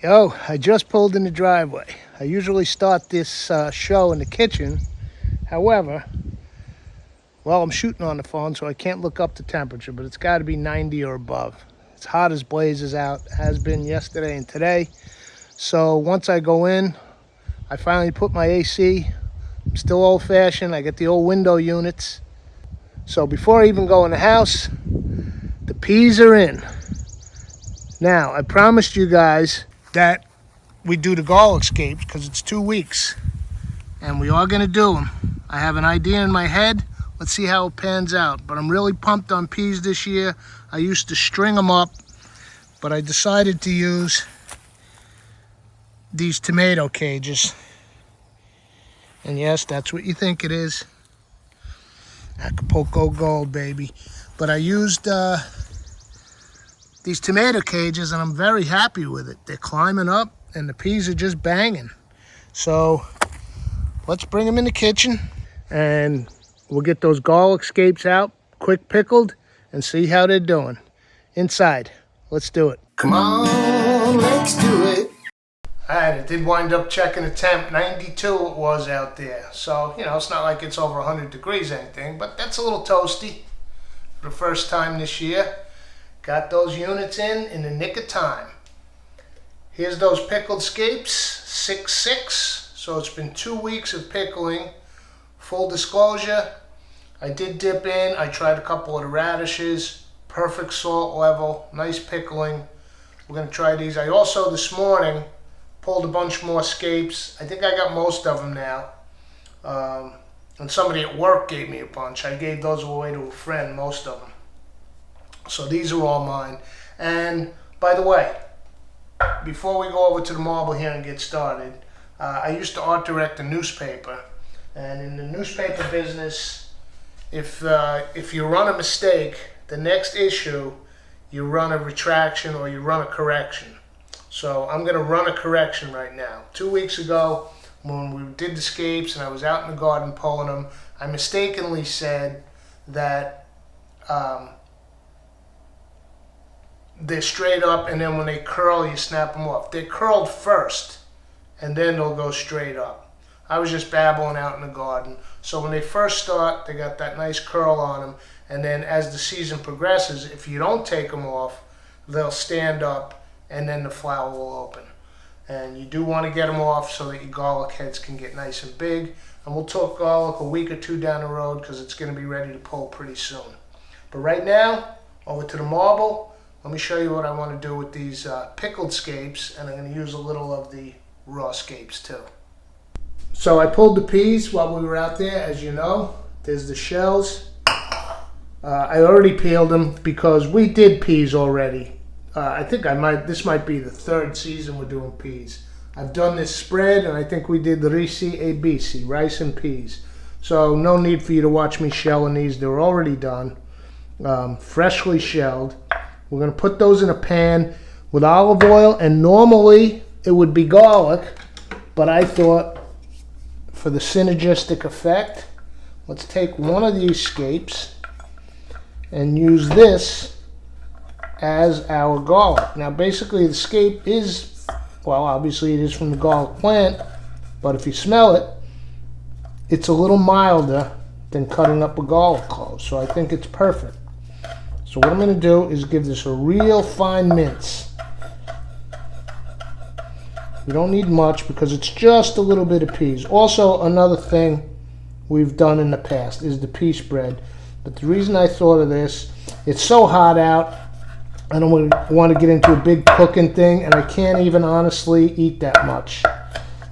Yo, I just pulled in the driveway. I usually start this show in the kitchen. However, well, I'm shooting on the phone, so I can't look up the temperature, but it's got to be 90 or above. It's hot as blazes out. It has been yesterday and today. So once I go in, I finally put my AC. I'm still old-fashioned. I get the old window units. So before I even go in the house, the peas are in. Now, I promised you guys that we do the garlic scapes because it's 2 weeks. And we are going to do them. I have an idea in my head. Let's see how it pans out. But I'm really pumped on peas this year. I used to string them up, but I decided to use these tomato cages. And yes, that's what you think it is. Acapulco Gold, baby. But I used these tomato cages, and I'm very happy with it. They're climbing up, and the peas are just banging. So let's bring them in the kitchen, and we'll get those garlic scapes out, quick pickled, and see how they're doing. Inside, let's do it. Come on, let's do it. All right, it did wind up checking a temp. 92 it was out there. So, it's not like it's over 100 degrees or anything, but that's a little toasty for the first time this year. Got those units in the nick of time. Here's those pickled scapes, 6.6. So it's been 2 weeks of pickling. Full disclosure, I did dip in. I tried a couple of the radishes. Perfect salt level, nice pickling. We're going to try these. I also, this morning, pulled a bunch more scapes. I think I got most of them now. And somebody at work gave me a bunch. I gave those away to a friend, most of them. So these are all mine. And by the way, before we go over to the marble here and get started, I used to art direct a newspaper. And in the newspaper business, if you run a mistake, the next issue, you run a retraction or you run a correction. So I'm going to run a correction right now. 2 weeks ago, when we did the scapes and I was out in the garden pulling them, I mistakenly said that they're straight up, and then when they curl, you snap them off. They're curled first, and then they'll go straight up. I was just babbling out in the garden. So when they first start, they got that nice curl on them, and then as the season progresses, if you don't take them off, they'll stand up, and then the flower will open. And you do want to get them off so that your garlic heads can get nice and big. And we'll talk garlic a week or two down the road because it's going to be ready to pull pretty soon. But right now, over to the marble. Let me show you what I want to do with these pickled scapes, and I'm going to use a little of the raw scapes too. So I pulled the peas while we were out there, as you know. There's the shells. I already peeled them because we did peas already. I think this might be the third season we're doing peas. I've done this spread, and I think we did the risi e bisi, rice and peas. So no need for you to watch me shelling these. They're already done, freshly shelled. We're going to put those in a pan with olive oil, and normally it would be garlic, but I thought for the synergistic effect, let's take one of these scapes and use this as our garlic. Now basically the scape is, well, obviously it is from the garlic plant, but if you smell it, it's a little milder than cutting up a garlic clove, so I think it's perfect. So what I'm going to do is give this a real fine mince. You don't need much because it's just a little bit of peas. Also, another thing we've done in the past is the pea spread. But the reason I thought of this, it's so hot out, I don't want to get into a big cooking thing, and I can't even honestly eat that much.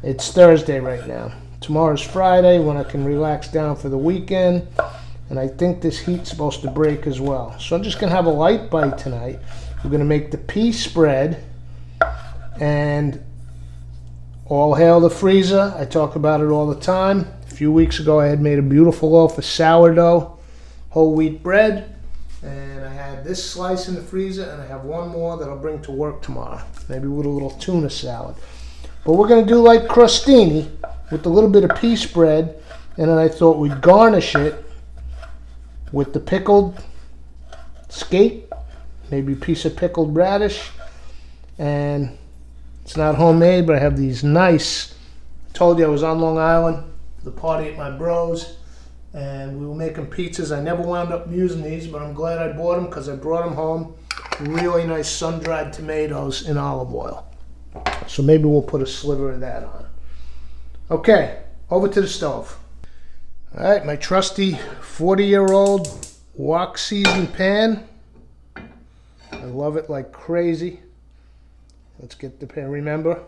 It's Thursday right now. Tomorrow's Friday when I can relax down for the weekend. And I think this heat's supposed to break as well. So I'm just going to have a light bite tonight. We're going to make the pea spread. And all hail the freezer. I talk about it all the time. A few weeks ago I had made a beautiful loaf of sourdough, whole wheat bread. And I had this slice in the freezer, and I have one more that I'll bring to work tomorrow. Maybe with a little tuna salad. But we're going to do like crostini with a little bit of pea spread. And then I thought we'd garnish it with the pickled scape, maybe a piece of pickled radish, and It's not homemade, but I have these nice, I told you I was on Long Island for the party at my bros, and we were making pizzas. I never wound up using these, but I'm glad I bought them because I brought them home. Really nice sun-dried tomatoes in olive oil. So maybe we'll put a sliver of that on. Okay, over to the stove. All right, my trusty 40-year-old wok seasoned pan. I love it like crazy. Let's get the pan. Remember,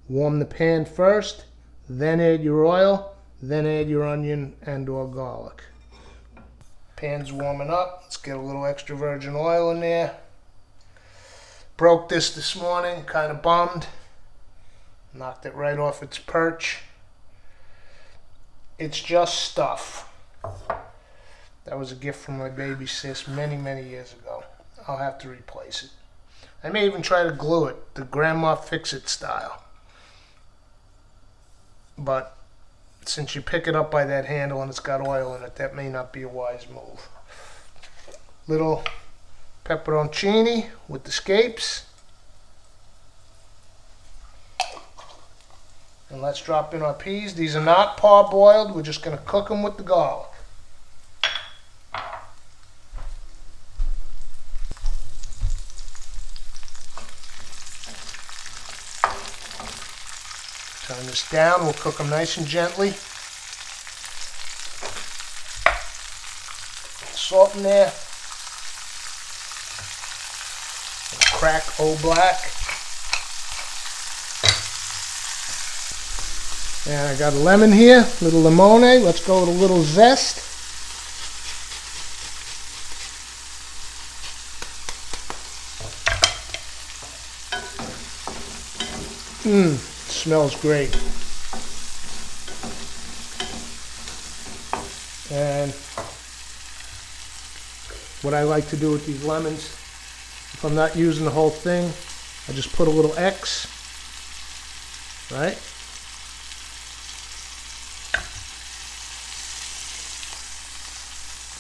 warm the pan first, then add your oil, then add your onion and or garlic. Pan's warming up. Let's get a little extra virgin oil in there. Broke this morning, kind of bummed. Knocked it right off its perch. It's just stuff. That was a gift from my baby sis many, many years ago. I'll have to replace it. I may even try to glue it, the grandma fix-it style. But since you pick it up by that handle and it's got oil in it, that may not be a wise move. Little pepperoncini with the scapes. And let's drop in our peas. These are not parboiled. We're just going to cook them with the garlic. Turn this down. We'll cook them nice and gently. Salt in there. Crack Old Black. And I got a lemon here, little limone. Let's go with a little zest. Smells great. And what I like to do with these lemons, if I'm not using the whole thing, I just put a little X, right?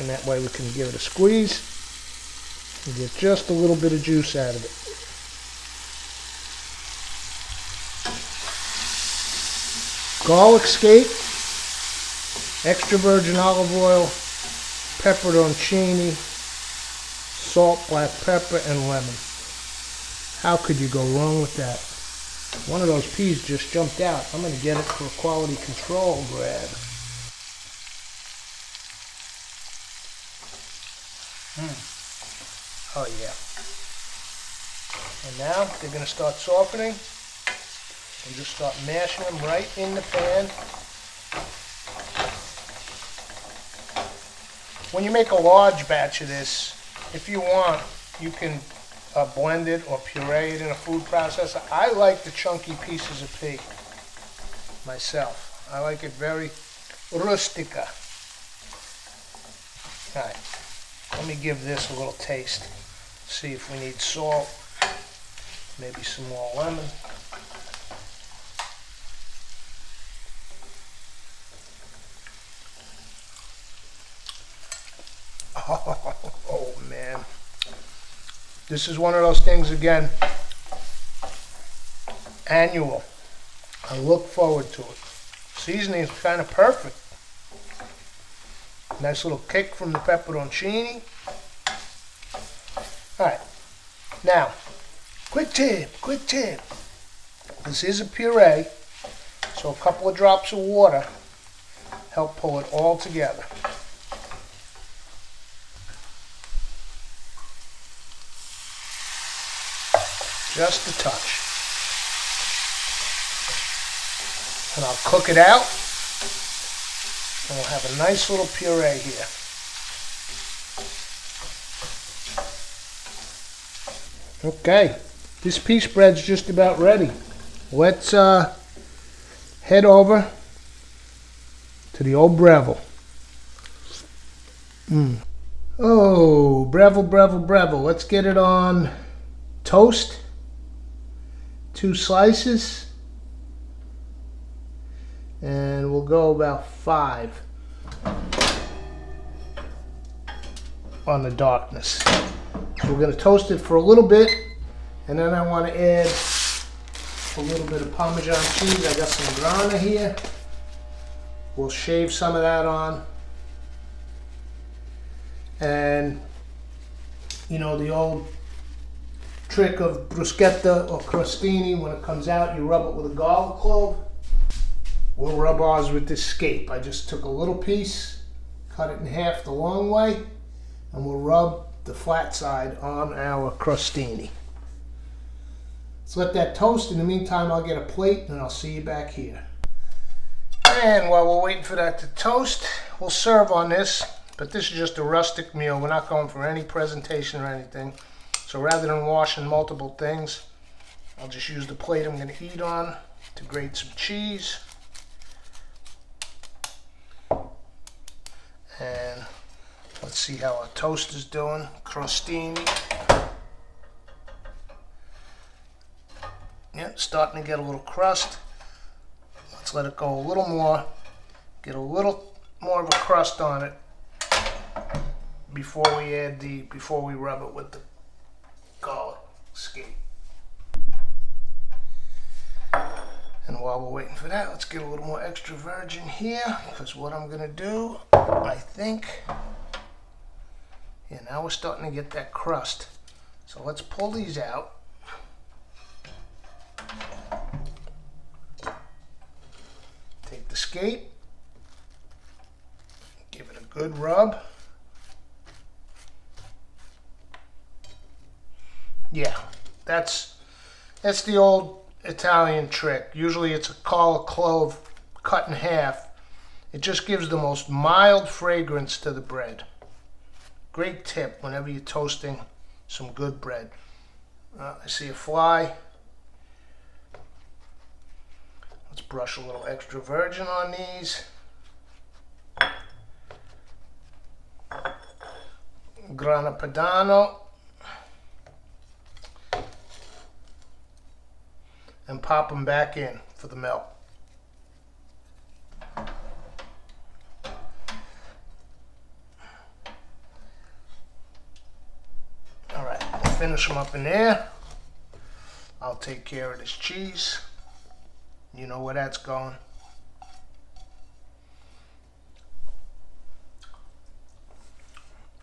And that way we can give it a squeeze and get just a little bit of juice out of it. Garlic scape, extra virgin olive oil, pepperoncini, salt, black pepper, and lemon. How could you go wrong with that? One of those peas just jumped out. I'm going to get it for a quality control grab. Oh yeah. And now they're going to start softening. And just start mashing them right in the pan. When you make a large batch of this, if you want, you can blend it or puree it in a food processor. I like the chunky pieces of pea myself. I like it very rustica. All right. Let me give this a little taste. See if we need salt, maybe some more lemon. Oh man. This is one of those things again, annual. I look forward to it. Seasoning is kind of perfect. Nice little kick from the pepperoncini. Alright, now, quick tip. This is a puree, so a couple of drops of water help pull it all together. Just a touch. And I'll cook it out. And we'll have a nice little puree here. Okay, this pea spread's just about ready. Let's head over to the old Breville. Oh, Breville. Let's get it on toast. 2 slices. And we'll go about 5 on the darkness. So we're going to toast it for a little bit, and then I want to add a little bit of Parmesan cheese. I got some grana here. We'll shave some of that on. And, you know, the old trick of bruschetta or crostini, when it comes out, you rub it with a garlic clove. We'll rub ours with this scape. I just took a little piece, cut it in half the long way, and we'll rub the flat side on our crostini. Let's let that toast. In the meantime, I'll get a plate and I'll see you back here. And while we're waiting for that to toast, we'll serve on this. But this is just a rustic meal. We're not going for any presentation or anything. So rather than washing multiple things, I'll just use the plate I'm going to eat on to grate some cheese. And let's see how our toast is doing. Crostini. Yep, starting to get a little crust. Let's let it go a little more. Get a little more of a crust on it before we rub it with the garlic scape. And while we're waiting for that, let's get a little more extra virgin here, because what I'm gonna do, I think, yeah, now we're starting to get that crust. So let's pull these out. Take the scape, give it a good rub. Yeah, that's the old Italian trick. Usually it's a garlic clove cut in half. It just gives the most mild fragrance to the bread. Great tip whenever you're toasting some good bread. I see a fly. Let's brush a little extra virgin on these. Grana Padano. And pop them back in for the melt. All right, we'll finish them up in there. I'll take care of this cheese. You know where that's going.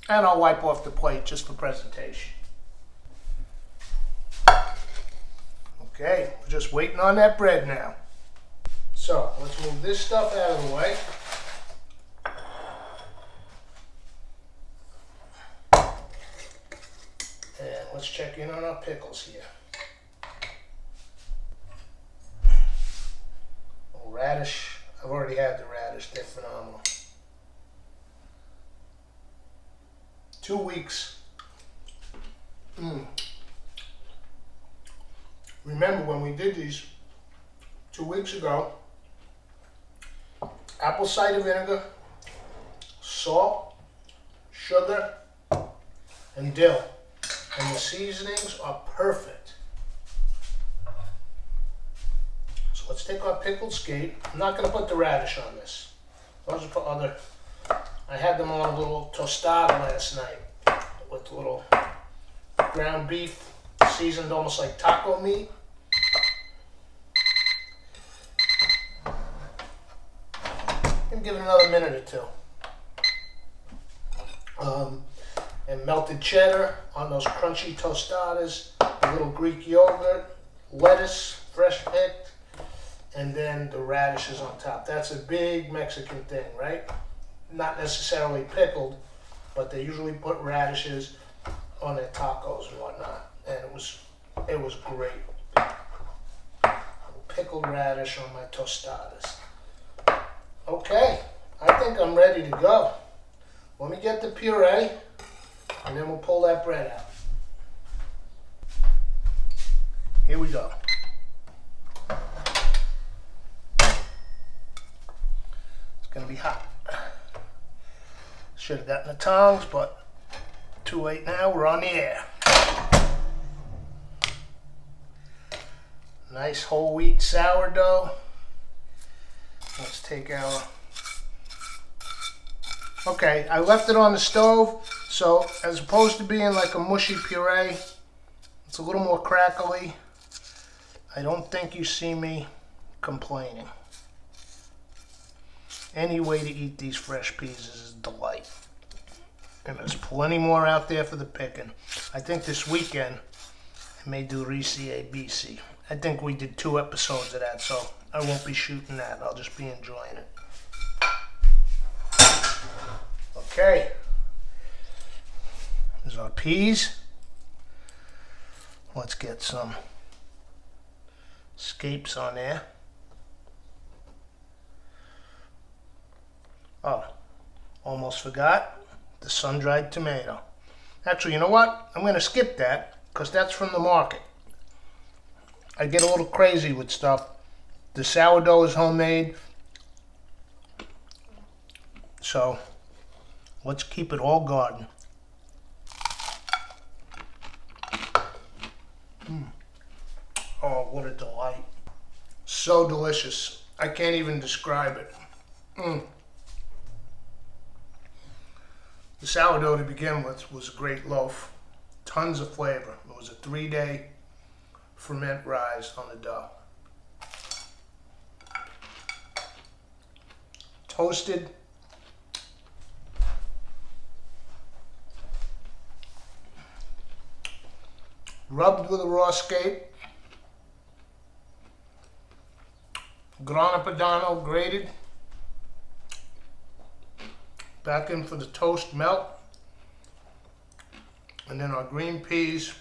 And I'll wipe off the plate just for presentation. Okay, we're just waiting on that bread now. So let's move this stuff out of the way. And let's check in on our pickles here. Radish, I've already had the radish, they're phenomenal. 2 weeks. Remember when we did these 2 weeks ago, apple cider vinegar, salt, sugar, and dill. And the seasonings are perfect. So let's take our pickled scape. I'm not going to put the radish on this. Those are for other. I had them on a little tostada last night with a little ground beef seasoned almost like taco meat. And give it another minute or two. And melted cheddar on those crunchy tostadas, a little Greek yogurt, lettuce, fresh picked, and then the radishes on top. That's a big Mexican thing, right? Not necessarily pickled, but they usually put radishes on their tacos and whatnot. And it was great. Pickled radish on my tostadas. Okay, I think I'm ready to go. Let me get the puree, and then we'll pull that bread out. Here we go. It's gonna be hot. Should have gotten the tongs, but too late now, we're on the air. Nice whole wheat sourdough. Let's take our, okay, I left it on the stove, so as opposed to being like a mushy puree, it's a little more crackly. I don't think you see me complaining. Any way to eat these fresh peas is a delight. And there's plenty more out there for the picking. I think this weekend I may do Reese ABC. I think we did 2 episodes of that, so I won't be shooting that. I'll just be enjoying it. Okay. There's our peas. Let's get some scapes on there. Oh, almost forgot the sun-dried tomato. Actually, you know what? I'm going to skip that because that's from the market. I get a little crazy with stuff. The sourdough is homemade. So let's keep it all garden. Oh, what a delight. So delicious. I can't even describe it. The sourdough to begin with was a great loaf. Tons of flavor. It was a 3-day ferment rise on the dough. Toasted. Rubbed with a raw scape. Grana Padano grated. Back in for the toast melt. And then our green peas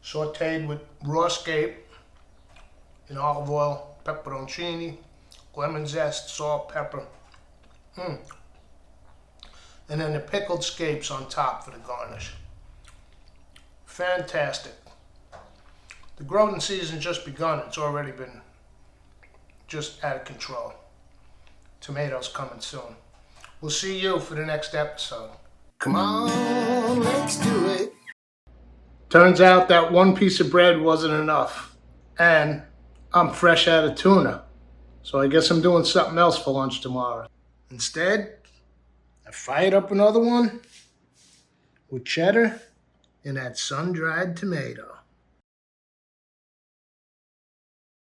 sauteed with raw scape in olive oil, pepperoncini, lemon zest, salt, pepper. And then the pickled scapes on top for the garnish. Fantastic. The growing season just begun. It's already been just out of control. Tomatoes coming soon. We'll see you for the next episode. Come on, let's do it. Turns out that one piece of bread wasn't enough. And I'm fresh out of tuna. So I guess I'm doing something else for lunch tomorrow. Instead, I fired up another one with cheddar and that sun-dried tomato.